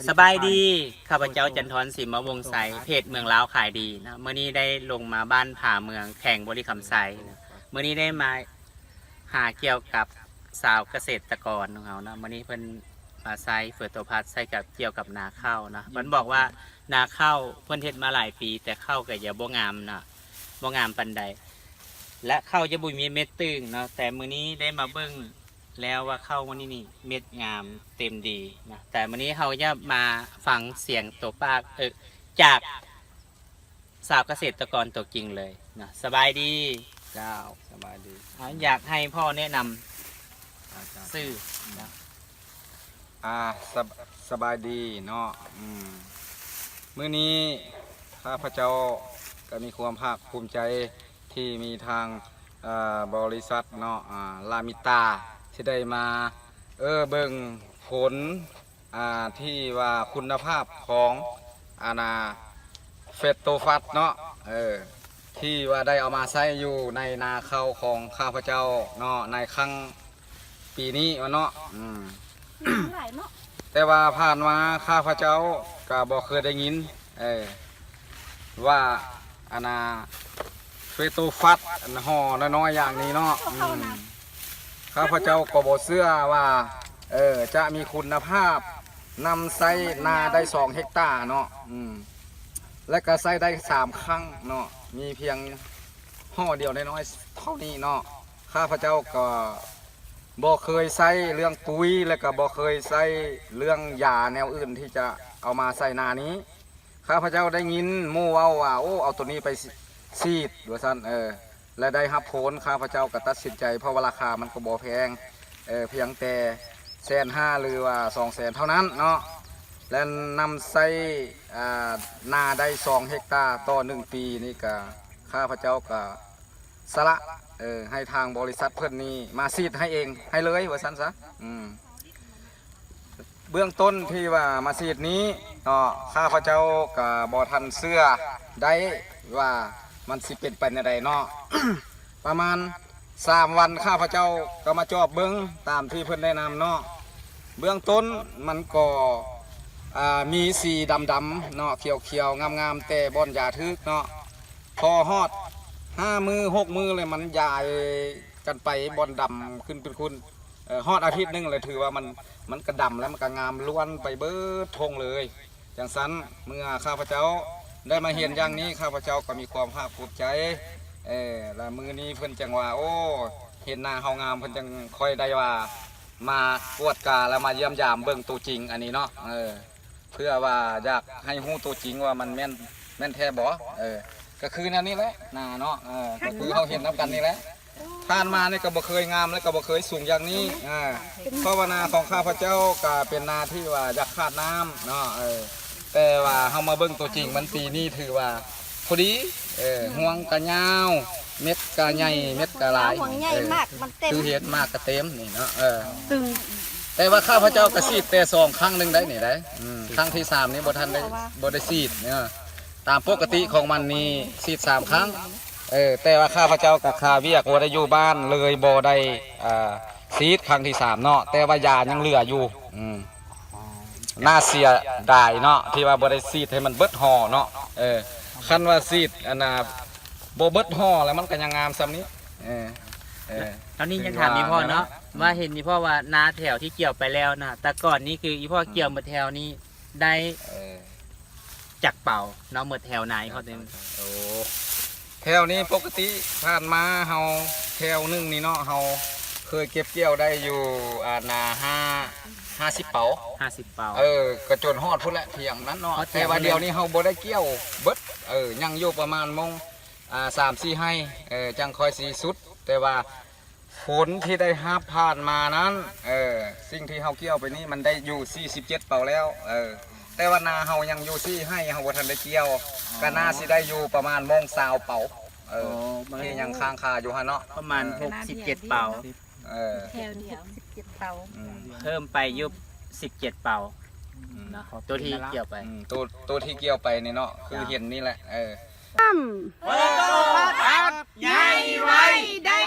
สบายดีข้าพเจ้าจันทร์ศรีมะวงศ์ใสเพจเมืองลาวขายดีนะเมื่อนี้ได้ลงมาบ้านผาเมืองแข่งบริคำไซนะเมื่อนี้ได้มาหาเกี่ยวกับสาวเกษตรกรของเขานะเมื่อนี้เพิ่นมาไซเฟื่อตัวพัดไซกับเกี่ยวกับนาข้าวนะเพิ่นบอกว่านาข้าวเพิ่นเฮ็ดมาหลายปีแต่ข้าวก็อย่าบ่งามนะบ่งามปานใดและข้าวจะบุญมีเม็ดตึงเนาะแต่มื้อนี้ได้มาเบิ่งแล้วว่าเข้าวันนี้นี่เม็ดงามเต็มดีนะแต่วันนี้เราจะมาฟังเสียงตัวปากจากสาวเกษตรกรตัวจริงเลยนะสบายดี เจ้าสบายดี อยากให้พ่อแนะนำชื่อนะ สบายดีเนาะมื้อนี้ข้าพเจ้าก็มีความภาคภูมิใจที่มีทางบริษัทเนาะลามิตาที่ได้มาเบิ่งผลที่ว่าคุณภาพของเฟตโตฟัสเนาะที่ว่าได้เอามาใช้อยู่ในนาข้าวของข้าพเจ้าเนาะในครั้งปีนี้วะเนาะแต่ว่าผ่านมาข้าพเจ้าก็บอกเคยได้ยินว่าเฟตโตฟัสห่อน้อยๆอย่างนี้เนาะข้าพเจ้าก็บอกเสื้อว่าจะมีคุณภาพนำไส้นาได้2 เฮกตาร์เนาะและก็ไส้ได้3 ครั้งเนาะมีเพียงห่อเดียวน้อยๆเท่านี้เนาะข้าพเจ้าก็บอกเคยใส่เรื่องปุ๋ยและก็บอกเคยใส่เรื่องยาแนวอื่นที่จะเอามาใส่นานี้ข้าพเจ้าได้ยินหมู่เว้าว่าโอ้เอาตัวนี้ไปซีดว่าซั่นและได้รับผลข้าพเจ้าก็ตัดสินใจเพราะว่าราคามันก็บ่แพงเพียงแต่150,000หรือว่า200,000เท่านั้นเนาะและนำใส่นาได้2 เฮกตาร์ต่อ1 ปีนี่ก็ข้าพเจ้าก็สละให้ทางบริษัทเพื่อนนี้มาซีดให้เองให้เลยว่าซั่นซะเบื้องต้นที่ว่ามาซีดนี้เนาะข้าพเจ้าก็บ่ทันเสื้อได้ว่ามันสิเป็นไปในใดเนาะ ประมาณ3 วันข้าพเจ้าก็มาจอบเบิ้งตามที่เพื่อนแนะนำเนาะเบื้องต้นมันก็มีสีดำๆเนาะเขียวๆงามๆแต่บอนยาทึกเนาะพอฮอด5 มือ 6 มือเลยมันใหญ่กันไปบอนดำขึ้นเป็นคุณฮอดอาทิตย์นึงเลยถือว่ามันกระดำแล้วมันก็งามล้วนไปเบิดทงเลยจังสันเมื่อข้าพเจ้าได้มาเห็นอย่างนี้ข้าพเจ้าก็มีความภาคภูมิใจแล้วมือนี้เพิ่นจังว่าโอ้เห็นหน้าเฮางามเพิ่นจังค่อยได้ว่ามากวดกาแล้วมาเยี่ยมยามเบิ่งตัวจริงอันนี้เนาะเพื่อว่าอยากให้ฮู้ตัวจริงว่ามันแม่นแท้บ่ก็คือนั่นนี่แหละนาเนาะก็คือเขาเห็นน้ำกันนี่แหละผ่านมานี่ก็บ่เคยงามและก็บ่เคยสูงอย่างนี้เพราะว่านาของข้าพเจ้าก็เป็นนาที่ว่าอยากขาดน้ำเนาะแต่ว่าเฮามาเบิ่งตัวจริงมันปีนี้ถือว่าพอดีห่วงกะยาวเม็ดกะใหญ่เม็ดกะหลายคือเห็ดมากกะเต็มนี่เนาะแต่ว่าข้าพเจ้ากระซีดแต่2 ครั้งหนึ่งได้นี่ได้ครั้งที่3นี้บ่ทันได้บ่ได้ซีดเนี่ยตามปกติของมันนี่ซีด3 ครั้งแต่ว่าข้าพเจ้ากับข้าเวียกบ่ได้อยู่บ้านเลยบ่ได้ซีดครั้งที่3เนาะแต่ว่ายายังเหลืออยู่น่าเสียดายเนาะที่ว่าบ่ได้ซีดให้มันเบิดห่อเนาะคันว่าซีดบ่เบิดห่อแล้วมันก็ยังงามซ้ำนี้ตอนนี้ยังถามอีพ่อเนาะว่าเห็นอีพ่อว่านาแถวที่เกี่ยวไปแล้วนะแต่ก่อนนี้คืออีพ่อเกี่ยวหมดแถวนี้ได้จักเป่าเนาะหมดแถวไหนพ่อเต็มแถวนี้ปกติผ่านมาเฮาแถวนึงนี่เนาะเฮาเคยเก็บเกี่ยวได้อยู่นา50 เป๋าก็จนฮอดพุ่นแหละเที่ยงนั้นเนาะแต่ว่าเดี๋ยวนี้เฮาบ่ได้เกี่ยวเบิดยังอยู่ประมาณมง3-4 ให้จังคอยสีสุดแต่ว่าฝนที่ได้รับผ่านมานั้นสิ่งที่เฮาเกี่ยวไปนี่มันได้อยู่47 เป๋าแล้วแต่ว่านาเฮายังอยู่4 ให้เฮาบ่ทันได้เกี่ยวก็น่าสิได้อยู่ประมาณมง20 เป๋าที่ยังค้างคาอยู่ฮะเนาะประมาณ67 เป๋าแถวเดียว17 เป๋าเพิ่มไปยุบ17 เป๋าตัวที่เกี่ยวไปตัวที่เกี่ยวไปนี่เนาะคือเห็นนี่แหละเปิดโลกใหญ่ไว้ได้